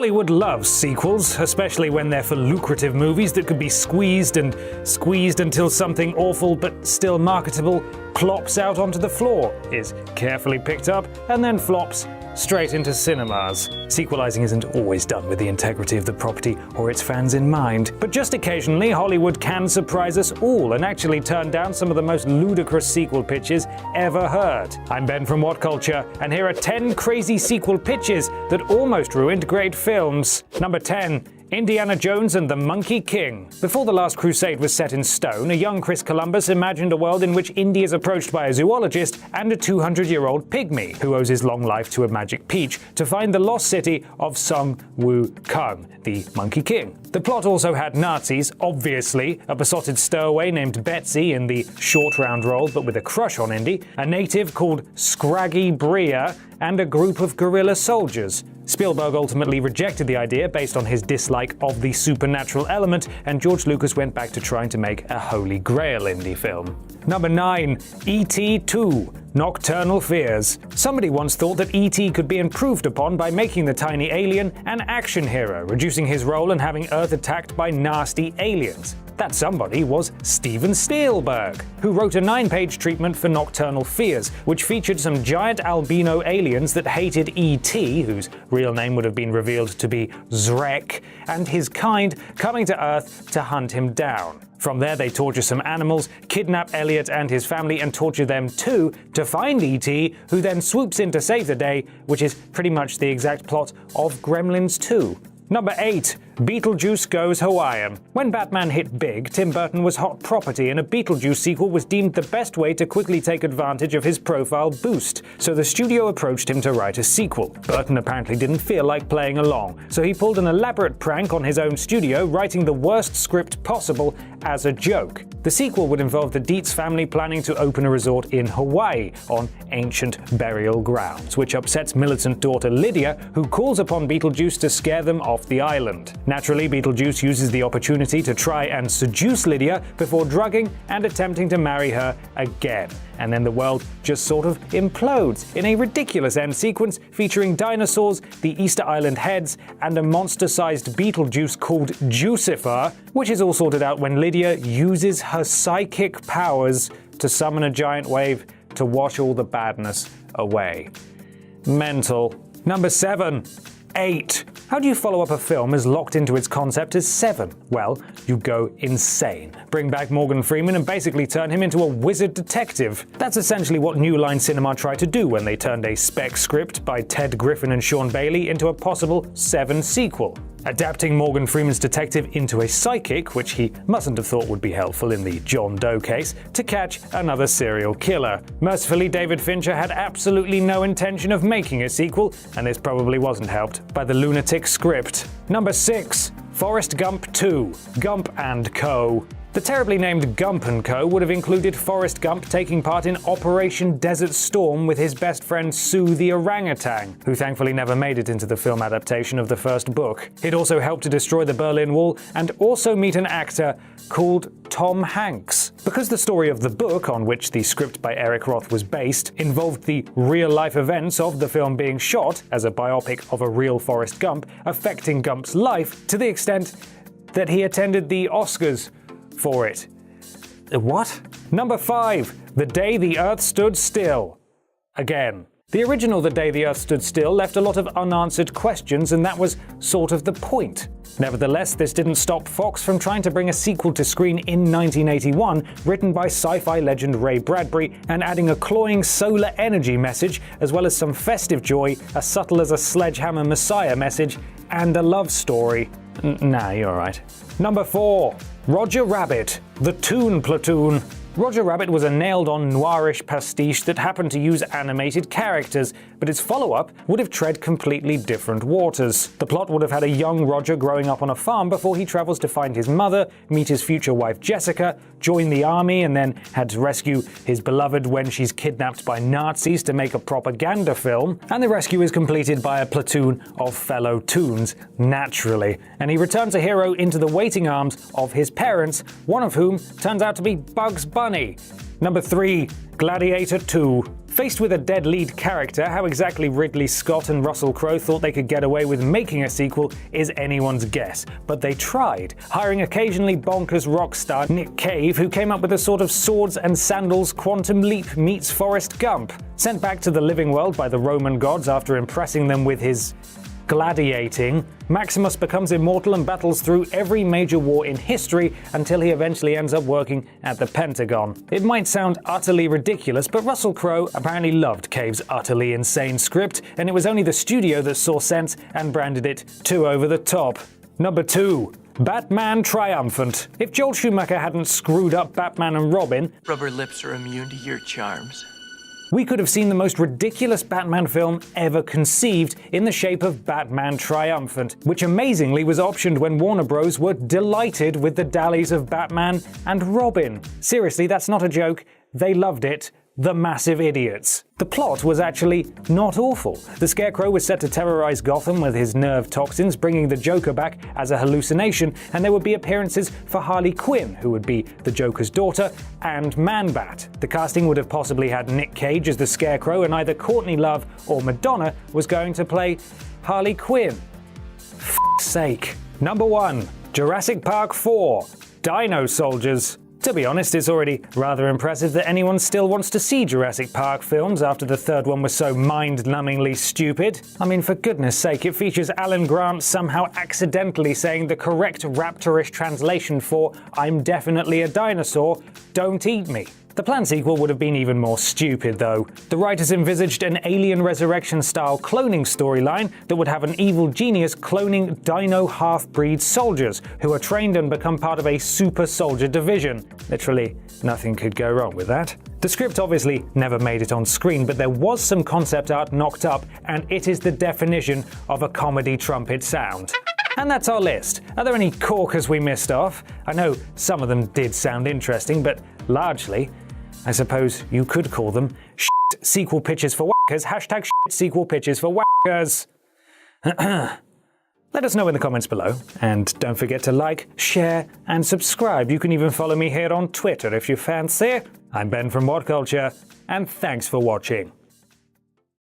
Hollywood loves sequels, especially when they're for lucrative movies that could be squeezed and squeezed until something awful but still marketable plops out onto the floor, is carefully picked up, and then flops straight into cinemas. Sequelizing isn't always done with the integrity of the property or its fans in mind, but just occasionally Hollywood can surprise us all and actually turn down some of the most ludicrous sequel pitches ever heard. I'm Ben from What Culture, and here are 10 crazy sequel pitches that almost ruined great films. Number 10. Indiana Jones and the Monkey King. Before The Last Crusade was set in stone, a young Chris Columbus imagined a world in which Indy is approached by a zoologist and a 200-year-old pygmy who owes his long life to a magic peach to find the lost city of Sung Woo Kung, the Monkey King. The plot also had Nazis, obviously, a besotted stowaway named Betsy in the short round role but with a crush on Indy, a native called Scraggy Bria, and a group of guerrilla soldiers. Spielberg ultimately rejected the idea based on his dislike of the supernatural element, and George Lucas went back to trying to make a Holy Grail indie film. Number 9. E.T. 2. Nocturnal Fears. Somebody once thought that E.T. could be improved upon by making the tiny alien an action hero, reducing his role and having Earth attacked by nasty aliens. That somebody was Steven Spielberg, who wrote a 9-page treatment for Nocturnal Fears, which featured some giant albino aliens that hated E.T., whose real name would have been revealed to be Zrek, and his kind coming to Earth to hunt him down. From there, they torture some animals, kidnap Elliot and his family, and torture them too to find E.T., who then swoops in to save the day, which is pretty much the exact plot of Gremlins 2. Number 8. Beetlejuice Goes Hawaiian. When Batman hit big, Tim Burton was hot property, and a Beetlejuice sequel was deemed the best way to quickly take advantage of his profile boost, so the studio approached him to write a sequel. Burton apparently didn't feel like playing along, so he pulled an elaborate prank on his own studio, writing the worst script possible as a joke. The sequel would involve the Dietz family planning to open a resort in Hawaii on ancient burial grounds, which upsets militant daughter Lydia, who calls upon Beetlejuice to scare them off the island. Naturally, Beetlejuice uses the opportunity to try and seduce Lydia before drugging and attempting to marry her again. And then the world just sort of implodes in a ridiculous end sequence featuring dinosaurs, the Easter Island heads, and a monster-sized Beetlejuice called Jucifer, which is all sorted out when Lydia uses her psychic powers to summon a giant wave to wash all the badness away. Mental. Number 7. 8. How do you follow up a film as locked into its concept as 7? Well, you go insane. Bring back Morgan Freeman and basically turn him into a wizard detective. That's essentially what New Line Cinema tried to do when they turned a spec script by Ted Griffin and Sean Bailey into a possible 7 sequel. Adapting Morgan Freeman's detective into a psychic, which he mustn't have thought would be helpful in the John Doe case, to catch another serial killer. Mercifully, David Fincher had absolutely no intention of making a sequel, and this probably wasn't helped by the lunatic script. Number 6. Forrest Gump 2. Gump and Co. The terribly named Gump & Co. would have included Forrest Gump taking part in Operation Desert Storm with his best friend Sue the orangutan, who thankfully never made it into the film adaptation of the first book. He'd also helped to destroy the Berlin Wall and also meet an actor called Tom Hanks. Because the story of the book, on which the script by Eric Roth was based, involved the real-life events of the film being shot as a biopic of a real Forrest Gump, affecting Gump's life to the extent that he attended the Oscars for it. What? Number 5. The Day the Earth Stood Still. Again. The original The Day the Earth Stood Still left a lot of unanswered questions, and that was sort of the point. Nevertheless, this didn't stop Fox from trying to bring a sequel to screen in 1981, written by sci-fi legend Ray Bradbury, and adding a cloying solar energy message, as well as some festive joy, a subtle as a sledgehammer messiah message, and a love story. Nah, you're alright. Number 4. Roger Rabbit, The Toon Platoon. Roger Rabbit was a nailed-on noirish pastiche that happened to use animated characters, but its follow-up would have tread completely different waters. The plot would have had a young Roger growing up on a farm before he travels to find his mother, meet his future wife Jessica, join the army, and then had to rescue his beloved when she's kidnapped by Nazis to make a propaganda film. And the rescue is completed by a platoon of fellow toons, naturally. And he returns a hero into the waiting arms of his parents, one of whom turns out to be Bugs Bunny. Number 3. Gladiator 2. Faced with a dead lead character, how exactly Ridley Scott and Russell Crowe thought they could get away with making a sequel is anyone's guess. But they tried, hiring occasionally bonkers rock star Nick Cave, who came up with a sort of swords and sandals Quantum Leap meets Forrest Gump. Sent back to the living world by the Roman gods after impressing them with his gladiating, Maximus becomes immortal and battles through every major war in history until he eventually ends up working at the Pentagon. It might sound utterly ridiculous, but Russell Crowe apparently loved Cave's utterly insane script, and it was only the studio that saw sense and branded it too over the top. Number 2. Batman Triumphant. If Joel Schumacher hadn't screwed up Batman and Robin, rubber lips are immune to your charms. We could have seen the most ridiculous Batman film ever conceived in the shape of Batman Triumphant, which amazingly was optioned when Warner Bros. Were delighted with the dallies of Batman and Robin. Seriously, that's not a joke. They loved it. The massive idiots. The plot was actually not awful. The Scarecrow was set to terrorize Gotham with his nerve toxins, bringing the Joker back as a hallucination, and there would be appearances for Harley Quinn, who would be the Joker's daughter, and Man-Bat. The casting would have possibly had Nick Cage as the Scarecrow, and either Courtney Love or Madonna was going to play Harley Quinn. F***'s sake. Number 1. Jurassic Park 4. Dino Soldiers. To be honest, it's already rather impressive that anyone still wants to see Jurassic Park films after the third one was so mind-numbingly stupid. I mean, for goodness sake, it features Alan Grant somehow accidentally saying the correct raptorish translation for "I'm definitely a dinosaur, don't eat me." The planned sequel would have been even more stupid, though. The writers envisaged an Alien Resurrection-style cloning storyline that would have an evil genius cloning dino half-breed soldiers, who are trained and become part of a super soldier division. Literally, nothing could go wrong with that. The script obviously never made it on screen, but there was some concept art knocked up, and it is the definition of a comedy trumpet sound. And that's our list. Are there any corkers we missed off? I know some of them did sound interesting, but largely, I suppose you could call them shit sequel pitches for whackers, hashtag shit sequel pitches for whackers. Let us know in the comments below, and don't forget to like, share, and subscribe. You can even follow me here on Twitter if you fancy. I'm Ben from What Culture, and thanks for watching.